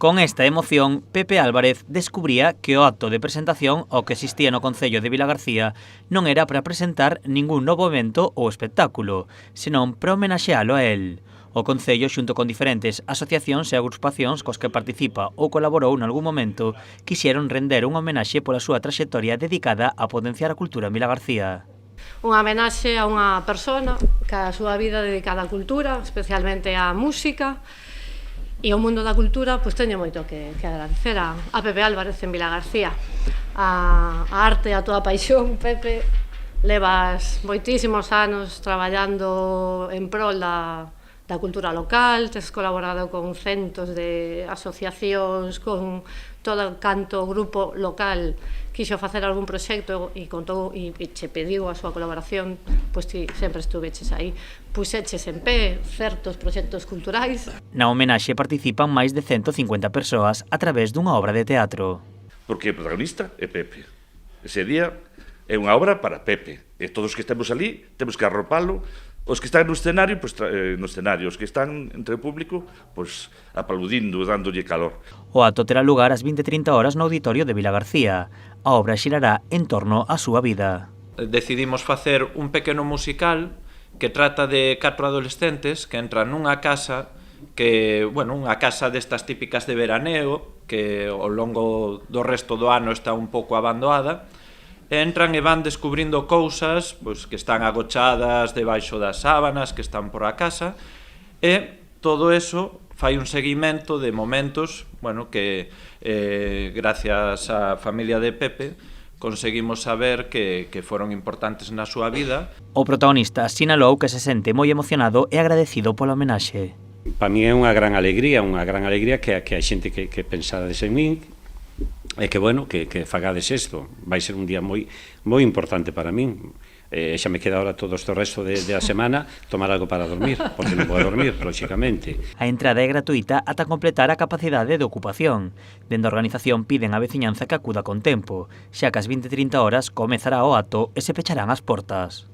Con esta emoción, Pepe Álvarez descubría que o acto de presentación ao que existía no Concello de Vilagarcía non era para presentar ningún novo evento ou espectáculo, senón para homenaxealo a él. O Concello, xunto con diferentes asociacións e agrupacións cos que participa ou colaborou nalgún momento, quixeron render unha homenaxe pola súa traxectoria dedicada a potenciar a cultura en Vilagarcía. Unha homenaxe a unha persona que a súa vida dedicada á cultura, especialmente á música, e o mundo da cultura, pois teño moito que agradecer a Pepe Álvarez en Vilagarcía. A arte e a túa paixón, Pepe, levas moitísimos anos traballando en prol da cultura local, tes colaborado con centos de asociacións, con todo canto grupo local quixo facer algún proxecto e contou e che pediu a súa colaboración, pois ti sempre estuveches aí, puxeches en pé certos proxectos culturais. Na homenaxe participan máis de 150 persoas a través dunha obra de teatro. Porque o protagonista é Pepe. Ese día é unha obra para Pepe. E todos os que estamos ali temos que arropalo. Os que están no escenario, pois, no escenario. Os que están entre o público, pois, aplaudindo, dándolle calor. O acto terá lugar ás 20:30 horas no auditorio de Vilagarcía. A obra xirará en torno á súa vida. Decidimos facer un pequeno musical que trata de 4 adolescentes que entran nunha casa que, bueno, unha casa destas típicas de veraneo, que ao longo do resto do ano está un pouco abandonada. Entran e van descubrindo cousas pois, que están agochadas debaixo das sábanas, que están por a casa, e todo eso fai un seguimento de momentos, bueno, que gracias á familia de Pepe conseguimos saber que foron importantes na súa vida. O protagonista sinalou que se sente moi emocionado e agradecido pola homenaxe. Para mí é unha gran alegría que a xente que pensades en min, e que, bueno, que fagades isto. Vai ser un día moi importante para min. Xa me queda ahora todo este resto da semana tomar algo para dormir, porque non vou a dormir, lógicamente. A entrada é gratuita ata completar a capacidade de ocupación. Dende a organización piden á veciñanza que acuda con tempo, xa que ás 20:30 horas comezará o acto e se pecharán as portas.